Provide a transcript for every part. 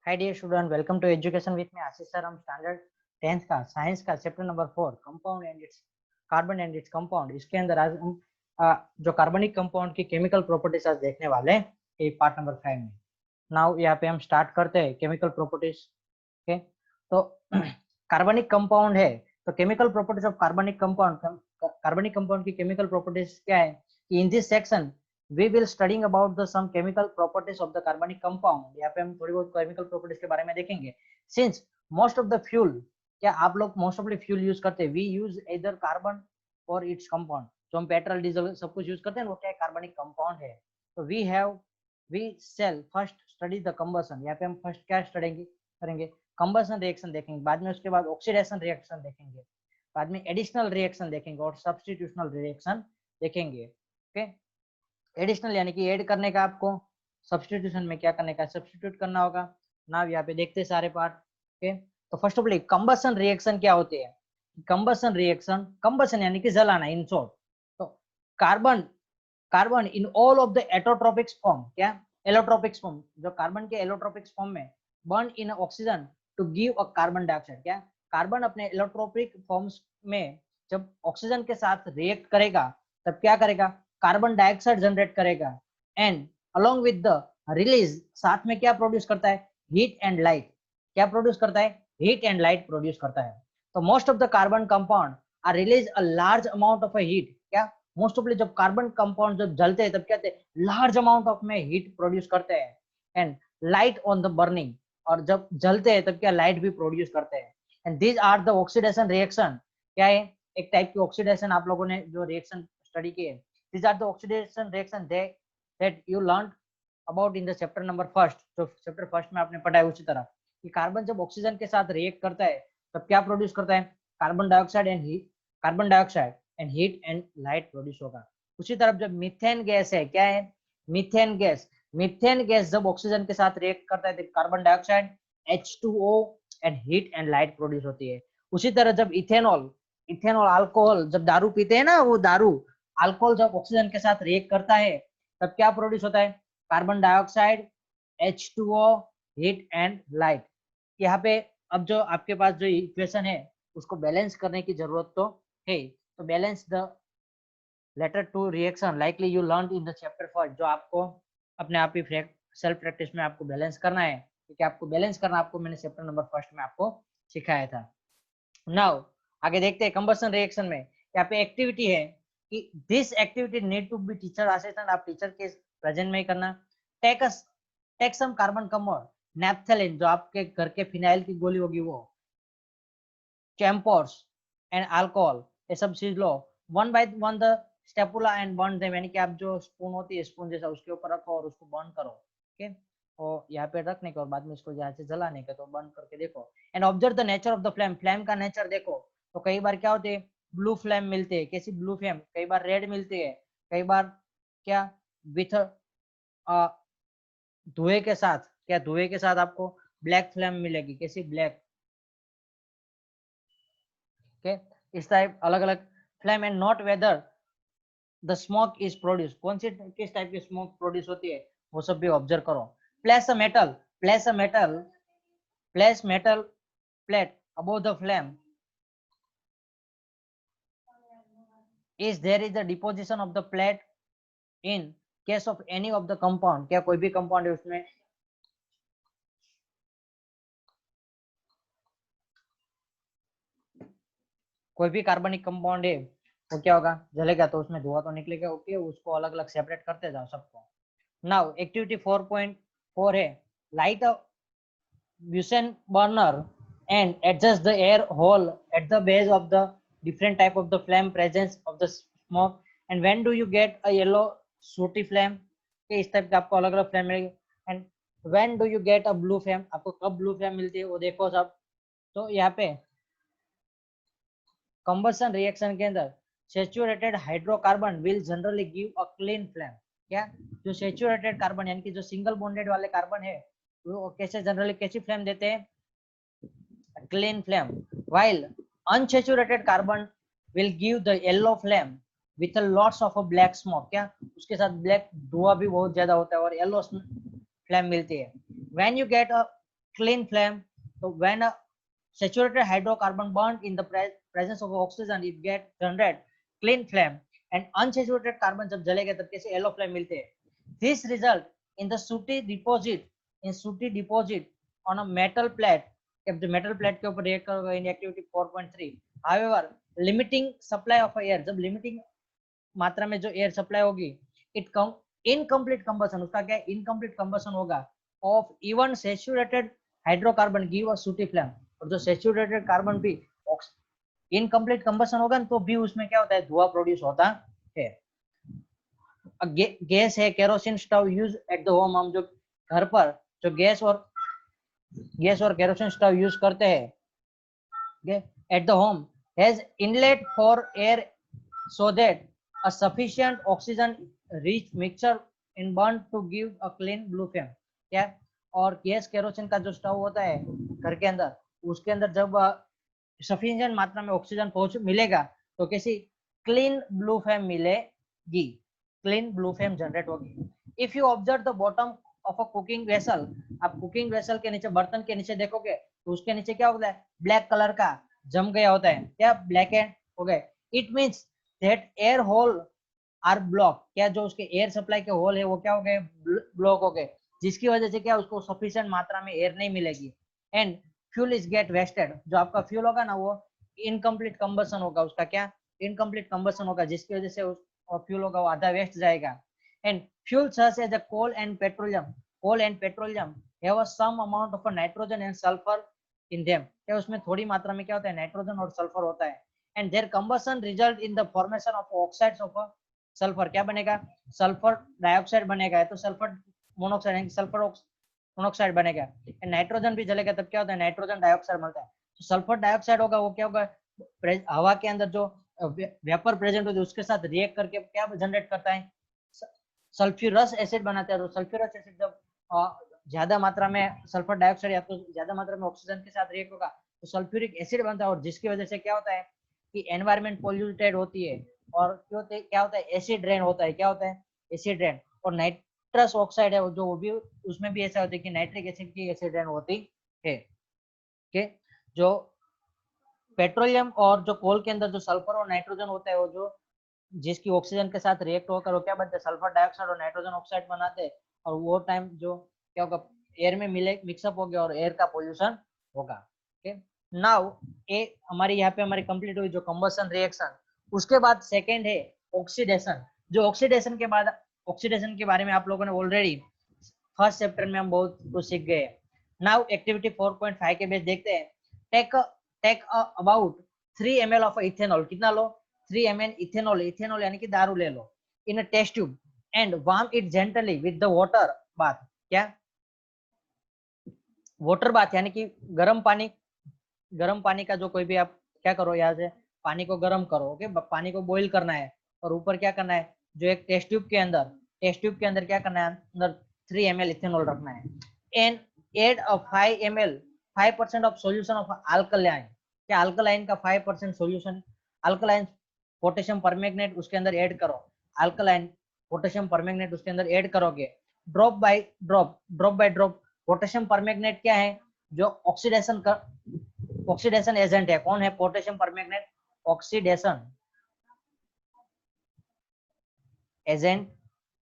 Hi dear student, welcome to education with me Ashish sir. हम standard 10th का science का chapter number 4 compound and its carbon and its compound, इसके अंदर आज हम जो कार्बनिक कंपाउंड की केमिकल प्रॉपर्टीज आज देखने वाले हैं, ये पार्ट नंबर 5 में। नाउ यहाँ पे हम स्टार्ट करते हैं केमिकल प्रॉपर्टीज। ओके, तो कार्बनिक कंपाउंड है तो केमिकल प्रॉपर्टीज ऑफ कार्बनिक कंपाउंड की केमिकल प्रॉपर्टीज क्या है कि in this section we will studying about the some chemical properties of the carbonic compound। यहाँ पे हम थोड़ी बहुत केमिकल प्रॉपर्टीज के बारे में देखेंगे। since most of the fuel, क्या आप लोग most of the fuel use करते हैं, वी यूज इधर कार्बन और इट्स कंपाउंड। जो हम पेट्रोल डीजल सब कुछ यूज करते हैं वो क्या है, कार्बनिक कंपाउंड है। तो we shall first study the combustion. यहाँ पे हम फर्स्ट क्या स्टडी करेंगे, कंबसन रिएक्शन देखेंगे, बाद में उसके बाद ऑक्सीडेशन रिएक्शन देखेंगे, बाद में एडिशनल रिएक्शन देखेंगे और सब्स्टिट्यूशनल रिएक्शन देखेंगे। ओके, एडिशनल यानी कि ऐड करने का, आपको सब्स्टिट्यूशन में क्या करने का, सब्स्टिट्यूट करना होगा ना। यहाँ पे देखते सारे पार्ट। ओके, तो first of all combustion reaction क्या होती है। कंबसन रिएक्शन, कंबसन यानी कि जलाना इन शॉर्ट। तो carbon carbon in all of the allotropics form, क्या एलोट्रोपिक्स फॉर्म, जो कार्बन के एलोट्रोपिक्स फॉर्म में burn in oxygen to give a carbon dioxide. क्या कार्बन अपने एलोट्रोपिक फॉर्म्स में जब ऑक्सीजन के साथ रिएक्ट करेगा तब क्या करेगा, कार्बन डाइऑक्साइड जनरेट करेगा। And along with the release, साथ में क्या प्रोड्यूस करता है, हीट एंड लाइट। क्या प्रोड्यूस करता है, हीट एंड लाइट प्रोड्यूस करता है। तो most of the carbon compound are release a large amount of heat. क्या मोस्ट ऑफली जब कार्बन कंपाउंड जब जलते हैं तब क्या लार्ज अमाउंट ऑफ में हीट प्रोड्यूस करते हैं and light on the burning, और जब जलते हैं तब क्या लाइट भी प्रोड्यूस करते हैं। And these are the oxidation reaction. क्या है, एक टाइप की ऑक्सीडेशन आप लोगों ने जो रिएक्शन स्टडी की है, these are the oxidation reaction that you learned about in the chapter number first। जो चैप्टर फर्स्ट में आपने पढ़ा है उसी तरह कि कार्बन जब ऑक्सीजन के साथ रिएक्ट करता है तब क्या प्रोड्यूस करता है, carbon dioxide and heat and light produce होगा। उसी तरफ जब मीथेन गैस है, क्या है मीथेन गैस जब ऑक्सीजन के साथ रिएक्ट करता है तो carbon dioxide H2O and heat and light produce होती है। उसी तरह जब इथेनॉल अल्कोहल, जब दारू पीते हैं ना, वो दारू अल्कोहल जब ऑक्सीजन के साथ रिएक्ट करता है तब क्या प्रोड्यूस होता है, carbon dioxide H2O heat and light. यहाँ पे अब जो आपके पास जो इक्वेशन है उसको बैलेंस करने की जरूरत तो है। तो balance the latter two reaction likely you learn in the chapter first, जो आपको अपने आप ही सेल्फ प्रैक्टिस में आपको बैलेंस करना है। क्योंकि आपको बैलेंस करना आपको मैंने चैप्टर नंबर फर्स्ट में आपको सिखाया था। नाउ आगे देखते हैं कंबसन रिएक्शन में यहाँ पे एक्टिविटी है कि this activity need to be teacher assistant, आप टीचर के प्रेजेंट में ही करना। Take some carbon compound, naphthalene जो आपके घर के फिनाइल की गोली होगी वो, चैम्पोर्स एंड अल्कोहल, ये सब चीज लो। वन बाय वन द स्टेपुला एंड बर्न देम, यानी कि आप जो स्पून होती है स्पून जैसा उसके ऊपर रखो और उसको बर्न करो। ओके, और यहाँ पे रखने के और बाद में इसको यहाँ से जलाने का, तो बर्न करके देखो and observe the nature of the flame, flame का नेचर देखो। तो कई बार क्या होते हैं, ब्लू फ्लेम मिलते हैं, कैसी ब्लू फ्लेम, कई बार रेड मिलती है, कई बार क्या विथ धुएं के साथ, क्या धुएं के साथ आपको ब्लैक फ्लेम मिलेगी, कैसी ब्लैक। ओके, इस टाइप अलग अलग flame and not whether the smoke is produce, कौन सी किस टाइप की स्मोक प्रोड्यूस होती है वो सब भी ऑब्जर्व करो। Place a metal place metal plate above the flame is there is the deposition of the plate in case of any of the compound, क्या कोई भी कंपाउंड है उसमें कोई भी कार्बनिक कंपाउंड है वो क्या होगा, जलेगा तो उसमें धुआं तो निकलेगा। ओके, उसको अलग अलग सेपरेट करते जाओ सबको। नाउ एक्टिविटी 4.4 है, light a Bunsen burner and adjust the air hole at the base of the different type of the flame presence of the smoke, and when do you get a yellow sooty flame, के इस type का आपको अलग अलग flame मिलेगी। And when do you get a blue flame, आपको कब blue flame मिलती है वो देखो सब। तो यहाँ पे कंबसन रिएक्शन के अंदर saturated hydrocarbon will generally give a clean flame. क्या जो सैचुरेटेड कार्बन यानी कि जो सिंगल बॉन्डेड वाले कार्बन है वो कैसे जनरली कैसी फ्लेम देते हैं, clean flame, while unsaturated carbon will give the yellow flame with a lots of a black smoke। क्या उसके साथ ब्लैक धुआं भी बहुत ज्यादा होता है और येलो फ्लेम मिलती है। when you get a clean flame. So when a saturated hydrocarbon burnt in the presence of oxygen, it get generate clean flame. And unsaturated carbon जब जलेगा तब कैसे yellow flame मिलते हैं. This result in the sooty deposit on a metal plate. जब जो metal plate के ऊपर react करोगे in activity 4.3. However, limiting supply of air, जब limiting मात्रा में जो एयर सप्लाई होगी, इट इनकम्प्लीट कंबशन, उसका क्या है, इनकम्प्लीट कंबशन होगा of even saturated hydrocarbon give a सूटी फ्लेम. और जो सैचुरेटेड कार्बन भी इनकम्प्लीट कंबशन होगा तो भी उसमें क्या होता है, धुआं प्रोड्यूस होता है. गैस है kerosene stove use at the home. हम जो घर पर जो गैस और केरोसिन स्टोव यूज करते हैं at the home has inlet for air so that a sufficient oxygen rich mixture in burn to give a clean blue flame. क्या, और गैस केरोसिन का जो स्टोव होता है घर के अंदर, उसके अंदर जब सफिशिएंट मात्रा में ऑक्सीजन पहुंच मिलेगा तो कैसी क्लीन ब्लू फ्लेम मिलेगी, क्लीन ब्लू फ्लेम जनरेट होगी. If you observe the bottom of a cooking vessel, आप कुकिंग वेसल के नीचे, बर्तन के नीचे देखोगे तो उसके नीचे क्या होता है, ब्लैक कलर का जम गया होता है, क्या ब्लैक एंड हो गए. It means that air hole are block. क्या जो उसके एयर सप्लाई के होल है वो क्या हो गए, ब्लॉक हो गए, जिसकी वजह से क्या उसको सफिशिएंट मात्रा में एयर नहीं मिलेगी. And fuel is get wasted, जो आपका फ्यूल होगा ना वो इनकम्प्लीट कंबशन होगा, उसका क्या इनकम्प्लीट कंबशन होगा, जिसकी वजह से फ्यूल होगा वो आधा वेस्ट जाएगा. And fuel such as coal and petroleum have a some amount of nitrogen and sulphur in them. क्या उसमें थोड़ी मात्रा में क्या होता है, नाइट्रोजन और सल्फर होता है. And their combustion result in the formation of oxides of sulphur. क्या बनेगा, सल्फर डाइऑक्साइड बनेगा, तो सल्फर मोनोऑक्साइड, सल्फर मोनोऑक्साइड बनेगा. एंड नाइट्रोजन भी जलेगा तब क्या होता है, नाइट्रोजन डाइऑक्साइड बनता है. तो सल्फर डाइऑक्साइड होगा वो क्या होगा, हवा के अंदर जो वेपर प्रेजेंट होती है उसके साथ रिएक्ट करके क्या जनरेट करता है, सल्फ्यूरस एसिड बनाता है. तो सल्फ्यूरस एसिड जब ज्यादा मात्रा में सल्फर डाइऑक्साइड या तो ज्यादा मात्रा में ऑक्सीजन के साथ रिएक्ट होगा तो सल्फ्यूरिक एसिड बनता है, और जिसकी वजह से क्या होता है कि एनवायरमेंट पोल्यूटेड होती है, और क्या होता है, एसिड रेन होता है. क्या होता है, एसिड रेन. और नाइट्रस ऑक्साइड है जो वो भी, उसमें भी ऐसा होता है कि नाइट्रिक एसिड की एसिड रेन होती है. ओके, जो पेट्रोलियम और जो कोल के अंदर जो सल्फर और नाइट्रोजन होता है, वो जो जिसकी ऑक्सीजन के साथ रिएक्ट होकर वो क्या बनते हैं, सल्फर डाइऑक्साइड और नाइट्रोजन ऑक्साइड बनाते हैं. और वो टाइम जो क्या होगा, एयर में मिक्सअप हो गया और एयर का पोल्यूशन होगा. ओके, नाउ ए हमारी यहाँ पे हमारी कंप्लीट हुई जो कंबशन रिएक्शन. उसके बाद सेकेंड है ऑक्सीडेशन. जो ऑक्सीडेशन के बाद, ऑक्सीडेशन के बारे में आप लोगों ने ऑलरेडी फर्स्ट चैप्टर में हम बहुत कुछ सीख गए. नाउ एक्टिविटी 4.5 के बेस देखते हैं. Take about 3 ml of ethanol. कितना लो, 3 ml इथेनॉल. इथेनॉल यानी कि दारू ले लो. In a test tube and warm it gently with the water bath. क्या, वाटर बाथ यानी कि गर्म पानी का जो कोई भी आप क्या करो, यहाँ से पानी को गर्म करो. ओके, पानी को बॉईल करना है और ऊपर क्या करना है, जो एक टेस्ट ट्यूब के अंदर क्या करना है, अंदर 3 ml इथेनॉल रखना है. And add a 5% of solution of alkaline. क्या अल्कलाइन का 5% सॉल्यूशन, अल्कलाइन पोटेशियम परमैंगनेट उसके अंदर ऐड करो. अल्कलाइन पोटेशियम परमैंगनेट उसके अंदर ऐड करोगे. Drop by drop. Potassium permanganate क्या है, जो ऑक्सीडेशन एजेंट है. कौन है, पोटेशियम परमैंगनेट ऑक्सीडेशन एजेंट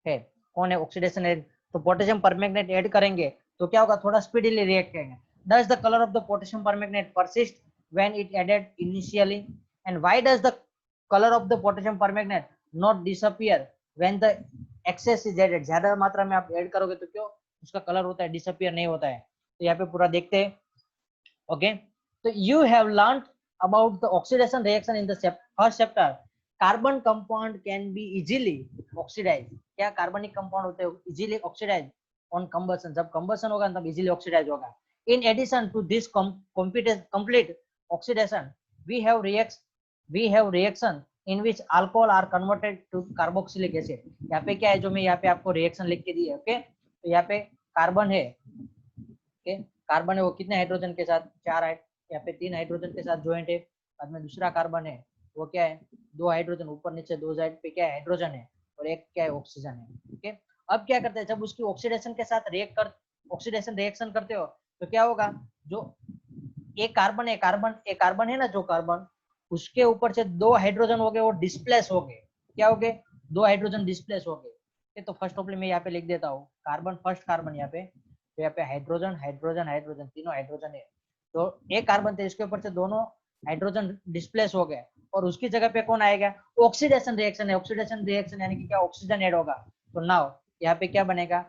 है. कौन है, ऑक्सीडेशन एजेंट. तो पोटेशियम परमैंगनेट ऐड करेंगे तो क्या होगा, थोड़ा स्पीडीली रिएक्ट करेंगे. Does the color of the potassium permanganate persist when it added initially? And why does the color of the potassium permanganate not disappear when the excess is added? ज्यादा मात्रा में आप ऐड करोगे तो क्यों उसका colour होता है, डिसअपियर नहीं होता है. तो यहाँ पे पूरा देखते हैं. ओके, तो you have learned about the oxidation reaction in the first chapter. Carbon compound can be easily oxidized. क्या कार्बनिक कंपाउंड होते हैं इजीली ऑक्सीडाइज ऑन कंबशन. जब कंबशन होगा तब इजीली ऑक्सीडाइज होगा. In addition to this complete oxidation, we have reaction in which alcohol are converted to carboxylic acid. यहाँ पे क्या है, जो मैं यहाँ पे आपको रिएक्शन लिख के दी है. ओके, तो यहाँ पे कार्बन है. ओके, कार्बन है वो कितने हाइड्रोजन के साथ, 4 है. यहाँ पे 3 हाइड्रोजन के साथ ज्वाइंट है. बाद में दूसरा कार्बन है वो क्या है, 2 हाइड्रोजन ऊपर नीचे, 2 साइड पे क्या है, हाइड्रोजन है, और एक क्या है, ऑक्सीजन है. ओके, अब क्या करते हैं, जब उसकी ऑक्सीडेशन के साथ ऑक्सीडेशन रिएक्शन करते हो तो क्या होगा, जो एक कार्बन है ना, जो कार्बन, उसके ऊपर से दो हाइड्रोजन हो गए, वो डिस्प्लेस हो गए। क्या हो गए, दो हाइड्रोजन डिस्प्लेस हो गए। तो फर्स्ट ऑफ ऑल मैं यहाँ पे लिख देता हूँ कार्बन, फर्स्ट कार्बन यहाँ पे, तो यहाँ पे हाइड्रोजन हाइड्रोजन हाइड्रोजन, तीनों हाइड्रोजन है। तो एक कार्बन थे, इसके ऊपर से दोनों हाइड्रोजन डिस्प्लेस हो गए, और उसकी जगह पे कौन आएगा, ऑक्सीडेशन रिएक्शन है। ऑक्सीडेशन रिएक्शन यानी कि क्या, ऑक्सीजन ऐड होगा। तो नाउ यहाँ पे क्या बनेगा,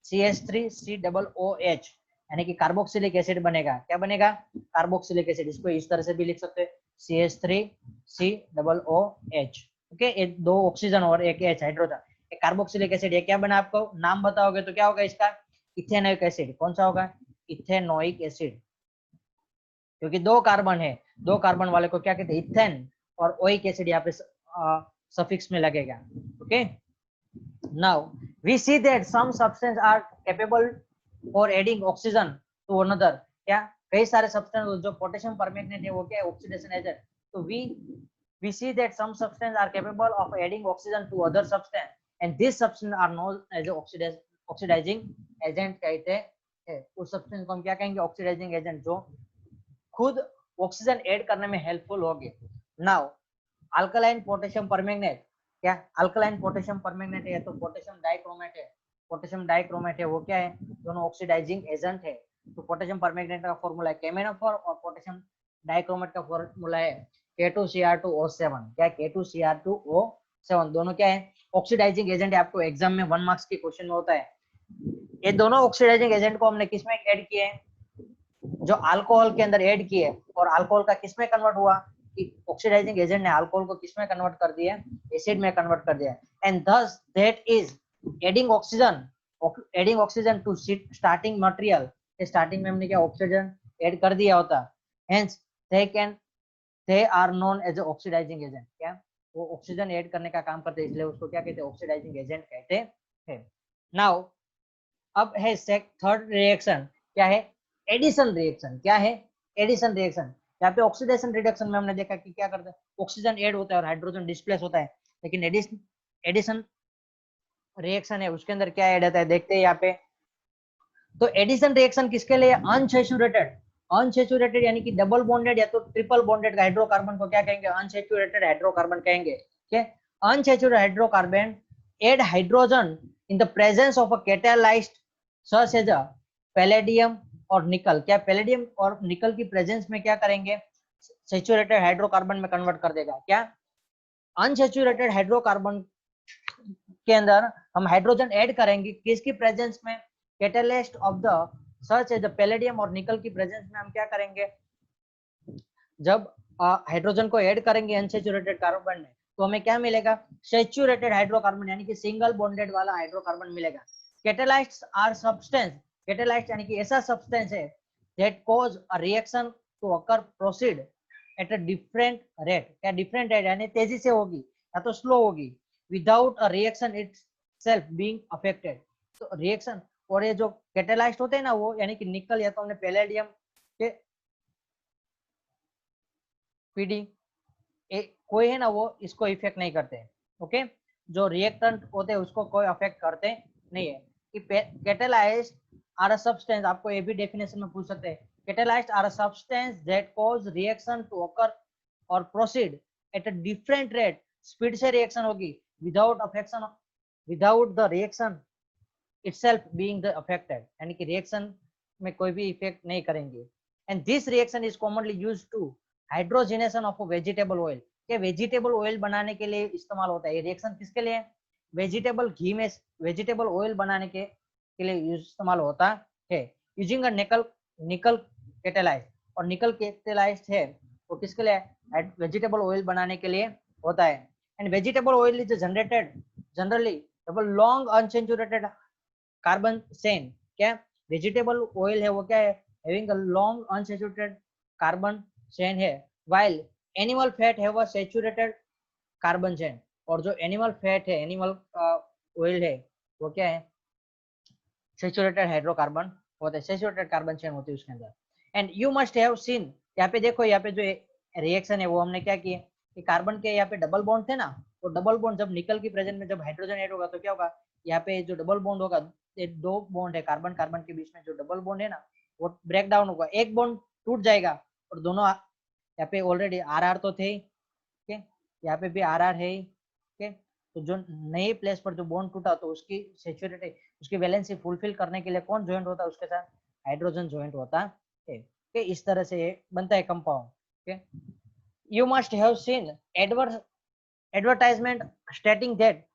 CH3COOH, यानी कि कार्बोक्सिलिक एसिड बनेगा। क्या बनेगा, कार्बोक्सिलिक एसिड। इसको इस तरह से भी लिख सकते हैं, CH3COOH। ओके, एक दो ऑक्सीजन और एक H हाइड्रोजन, एक कार्बोक्सिलिक एसिड। ये क्या बना, आपको नाम बताओगे तो क्या होगा इसका, इथेनोइक एसिड। कौन सा होगा, इथेनोइक एसिड, क्योंकि दो कार्बन है, दो कार्बन वाले को क्या कहते हैं, इथेन, और ओइक एसिड यहाँ पे सफिक्स में लगेगा। Okay, now we see that some substances are capable for adding oxygen to another। क्या, कई सारे सब्सटेंस, जो पोटेशियम परमैंगनेट है वो क्या है, ऑक्सीडेशन एजेंट। तो we see that some substances are capable of adding oxygen to other substance, and these substances are known as oxidizing agent कहते हैं। उस सब्सटेंस को हम क्या कहेंगे, ऑक्सीडाइजिंग एजेंट, जो खुद ऑक्सीजन ऐड करने में हेल्पफुल होगी। नाउ अल्कलाइन पोटेशियम परमैंगनेट, क्या अल्कलाइन पोटेशियम परमैंगनेट है, तो पोटेशियम डाइक्रोमेट है। पोटेशियम डाइक्रोमेट है वो क्या है, दोनों ऑक्सीडाइजिंग एजेंट है। तो पोटेशियम परमैंगनेट का फॉर्मूला है KMnO4, और पोटेशियम डाइक्रोमेट का फॉर्मूला है K2Cr2O7। क्या, K2Cr2O7, दोनों क्या है, ऑक्सीडाइजिंग एजेंट है। आपको एग्जाम में 1 मार्क्स के क्वेश्चन में होता है। ये दोनों ऑक्सीडाइजिंग एजेंट को हमने किसमें ऐड किए हैं, जो अल्कोहल के अंदर ऐड किए, और अल्कोहल का किसमें कन्वर्ट हुआ, ऑक्सीडाइजिंग एजेंट ने अल्कोहल को किसमें कन्वर्ट कर दिया, एसिड में कन्वर्ट कर दिया। And thus that is adding oxygen to starting material. Starting में हमने क्या, ऑक्सीजन ऐड कर दिया होता, hence they are known as oxidising agent. क्या, वो ऑक्सीजन ऐड करने का काम करते हैं, इसलिए उसको क्या कहते हैं, ऑक्सीडाइजिंग एजेंट कहते हैं। नाउ अब है थर्ड रिएक्शन, क्या है, एडिशन रिएक्शन। क्या है, एडिशन रिएक्शन। यहाँ पे ऑक्सीडेशन रिडक्शन में हमने देखा कि क्या करते हैं, ऑक्सीजन ऐड होता है और हाइड्रोजन डिस्प्लेस होता है। लेकिन एडिशन रिएक्शन है, उसके अंदर क्या ऐड होता है, देखते हैं यहाँ पे। तो एडिशन रिएक्शन किसके लिए, अनसैचुरेटेड यानी कि डबल बॉन्डेड या तो ट्रिपल बॉन्डेड हाइड्रोकार्बन को क्या कहेंगे, अनसैचुरेटेड हाइड्रोकार्बन कहेंगे। ठीक है, unsaturated hydrocarbon add hydrogen in the presence of a catalyst such as a palladium और निकल। क्या, पैलेडियम और निकल की प्रेजेंस में क्या करेंगे, सैचुरेटेड हाइड्रोकार्बन में कन्वर्ट कर देगा। क्या, अनसैचुरेटेड हाइड्रोकार्बन के अंदर हम हाइड्रोजन ऐड करेंगे, किसकी प्रेजेंस में, catalyst of the such as palladium और निकल की प्रेजेंस में हम क्या करेंगे, जब हाइड्रोजन को ऐड करेंगे अनसैचुरेटेड कार्बन में, तो हमें क्या मिलेगा, सैचुरेटेड हाइड्रोकार्बन यानी कि सिंगल बॉन्डेड वाला हाइड्रोकार्बन मिलेगा। कैटालाइट्स आर सब्सटेंस, कैटालाइट्स यानी कि ऐसा सब्सटेंस है that cause a reaction to occur proceed at a different rate. क्या, डिफरेंट रेट यानी तेजी से होगी या तो स्लो होगी, without a reaction itself being affected. तो रिएक्शन, और ये जो कैटालाइस्ट होते हैं ना, वो यानी कि निकल या तो हमने पैलेडियम के पीडी कोई है ना, वो इसको इफेक्ट नहीं करते। ओके, जो रिएक्टेंट होते हैं उसको कोई अफेक्ट करते नहीं है। कि कैटालाइस्ट आर अ सब्सटेंस, आपको ये भी डेफिनेशन में पूछ सकते हैं, catalyst are a substance that cause reaction to occur or proceed at a different rate. Speed से रिएक्शन होगी, without the reaction itself being the affected, यानी कि रिएक्शन में कोई भी इफेक्ट नहीं करेंगे। And this reaction is commonly used to hydrogenation of vegetable oil. ये वेजिटेबल ऑयल बनाने के लिए इस्तेमाल होता है। ये रिएक्शन किसके लिए, वेजिटेबल घी में वेजिटेबल ऑयल बनाने के लिए इस्तेमाल होता है। यूजिंग अ निकल कैटालाइस्ट, और निकल कैटालाइस्ट है वो किसके लिए, वेजिटेबल ऑयल बनाने के लिए होता है। And vegetable oil is generated generally long unsaturated carbon chain. क्या, वेजिटेबल ऑयल है वो क्या है, having a long unsaturated carbon chain है, while animal fat have a saturated carbon chain. और जो एनिमल फैट है, एनिमल ऑयल है, वो क्या है, सैचुरेटेड हाइड्रोकार्बन होता है, सैचुरेटेड कार्बन चेन होती है उसके अंदर। And you must have seen, यहाँ पे देखो, यहाँ पे जो रिएक्शन है वो हमने क्या किए, कि कार्बन के यहाँ पे डबल बॉन्ड थे ना, तो डबल बॉन्ड जब निकल की प्रेजेंट में जब हाइड्रोजन ऐड होगा तो क्या होगा, यहाँ पे जो डबल बॉन्ड होगा ये दो बॉन्ड है कार्बन कार्बन के बीच में, जो डबल बॉन्ड है ना वो ब्रेक डाउन होगा, एक बॉन्ड टूट जाएगा और दोनों यहाँ पे ऑलरेडी आर तो थे, ठीक है, यहाँ पे भी आर है, ठीक है। तो जो नए प्लेस पर जो बॉन्ड टूटा तो उसकी सेचुरेटी उसकी वैलेंसी फुलफिल करने के लिए कौन ज्वाइंट होता है, उसके साथ हाइड्रोजन ज्वाइंट होता है। okay? इस तरह से ये बनता है compound. okay? You must have seen advertisement stating that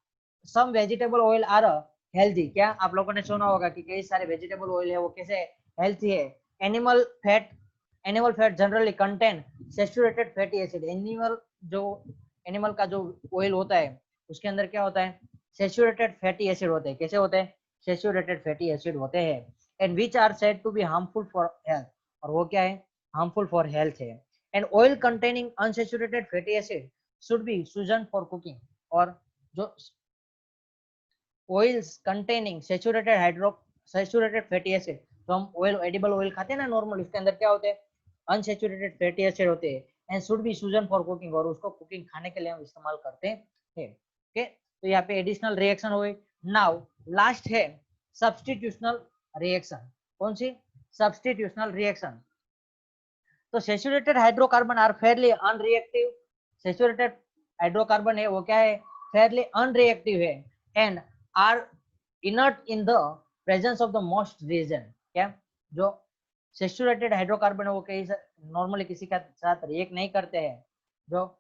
some vegetable oil are healthy। क्या आप लोगों ने सुना होगा कि कई सारे वेजिटेबल ऑयल है वो कैसे हेल्थी है। Animal fat generally contain saturated fatty acid. Animal का जो ऑयल होता है उसके अंदर क्या होता है, सैचुरेटेड फैटी एसिड होते हैं। कैसे होते हैं, सैचुरेटेड फैटी एसिड होते हैं। And which are said to be harmful for health, और वो क्या है, हार्मफुल फॉर हेल्थ है। And oil containing unsaturated fatty acid should be chosen for cooking. और जो oils containing saturated fatty acid, तो हम ऑयल एडिबल ऑयल खाते हैं ना नॉर्मल, इसके अंदर क्या होते हैं, अनसैचुरेटेड फैटी एसिड होते हैं। And should be chosen for cooking, और उसको कुकिंग खाने के लिए हम इस्तेमाल करते हैं। ओके, तो यहाँ पे एडिशनल रिएक्शन हुई। नाउ लास्ट है सब्स्टिट्यूशनल रिएक्शन। कौन सी, सब्स्टिट्यूशनल रिएक्शन। तो saturated hydrocarbon are fairly unreactive. Saturated hydrocarbon है वो क्या है, फेयरली अनरिएक्टिव है and are inert in the presence of the most reagent. क्या, जो सैचुरेटेड हाइड्रोकार्बन है वो कहीं नॉर्मली किसी के साथ रिएक्ट नहीं करते हैं, जो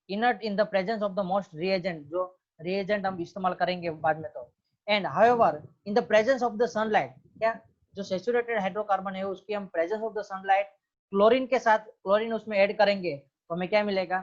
inert in the presence of the most reagent, जो रिएजेंट हम इस्तेमाल करेंगे बाद में। तो and however in the presence of the sunlight, क्या जो सैचुरेटेड हाइड्रोकार्बन है उसकी हम presence of the sunlight chlorine के साथ क्लोरीन उसमें ऐड करेंगे तो हमें क्या मिलेगा,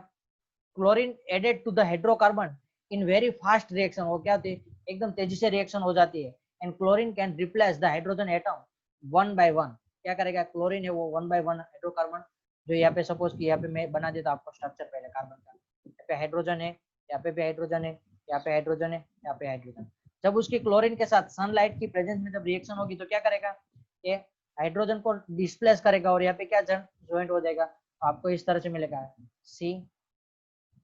chlorine added to the hydrocarbon in very fast reaction. वो क्या होती है, एकदम तेजी से रिएक्शन हो जाती है। And chlorine can replace the hydrogen atom one by one. क्या करेगा, क्लोरीन है वो वन बाय वन हाइड्रोकार्बन, जो यहाँ पे सपोज कि यहाँ पे मैं बना देता आपको स्ट्रक्चर पहले कार्बन का, यहाँ पे हाइड्रोजन है, यहाँ पे भी हाइड्रोजन है, यहाँ पे हाइड्रोजन है, यहाँ पे हाइड्रोजन। जब उसकी क्लोरीन के साथ सनलाइट की प्रेजेंस में जब रिएक्शन होगी तो क्या करेगा, ये हाइड्रोजन को डिस्प्लेस करेगा और यहाँ पे क्या ज्वाइंट हो जाएगा, आपको इस तरह से मिलेगा सी।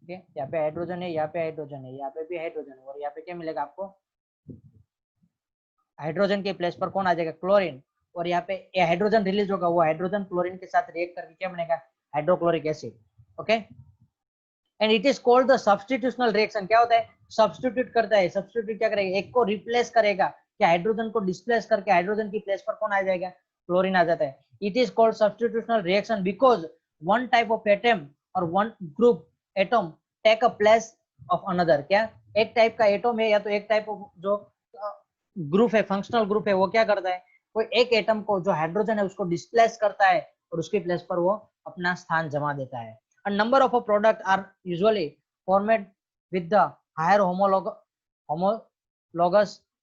यहाँ पे हाइड्रोजन है, यहाँ पे हाइड्रोजन है, यहाँ पे भी हाइड्रोजन है, और यहाँ पे क्या मिलेगा आपको, हाइड्रोजन के प्लेस पर कौन आ जाएगा, क्लोरीन। और यहाँ पे ये हाइड्रोजन रिलीज होगा, वो हाइड्रोजन क्लोरीन के साथ रिएक्ट करके क्या बनेगा, hydrochloric acid. Okay, and it is called the substitutional reaction. क्या होता है, सब्स्टिट्यूट करता है। सब्स्टिट्यूट क्या करेगा, एक को रिप्लेस करेगा, क्या हाइड्रोजन को डिस्प्लेस करके हाइड्रोजन की प्लेस पर कौन आ जाएगा, क्लोरीन आ जाता है। It is called substitutional reaction because one type of atom or one group atom take a place of another. क्या, एक टाइप का एटम है या तो एक टाइप ऑफ जो ग्रुप है, फंक्शनल ग्रुप है, वो क्या करता है, कोई एक एटम को जो हाइड्रोजन है उसको डिस्प्लेस करता है और उसकी प्लेस पर वो अपना स्थान जमा देता है। A number of a product are usually formed with the higher homologous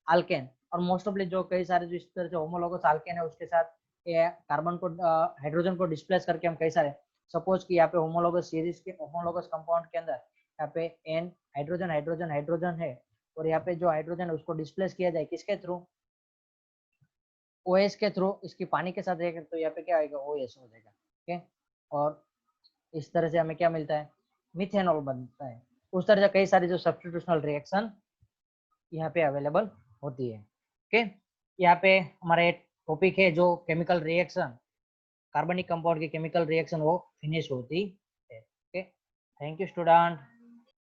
alkane। और मोस्ट ऑफली जो कई सारे जो इस तरह से होमोलॉगस आल्केन है उसके साथ ये कार्बन को हाइड्रोजन को डिस्प्लेस करके हम कई सारे, सपोज कि यहाँ पे होमोलॉगस सीरीज के होमोलॉगस कंपाउंड के अंदर यहाँ पे एन हाइड्रोजन हाइड्रोजन हाइड्रोजन है, और यहाँ पे जो हाइड्रोजन है उसको डिस्प्लेस किया जाए किसके थ्रू, OH के थ्रू, इसकी पानी के साथ रहेगा तो यहाँ पे क्या आएगा, OH हो जाएगा। ओके, और इस तरह से हमें क्या मिलता है, मिथेनॉल बनता है। उस तरह से कई सारी जो सब्स्टिट्यूशनल रिएक्शन यहाँ पे अवेलेबल होती है। ओके, यहाँ पे हमारा एक टॉपिक है जो केमिकल रिएक्शन, कार्बनिक कंपाउंड की केमिकल रिएक्शन वो फिनिश होती है। Okay, thank you student.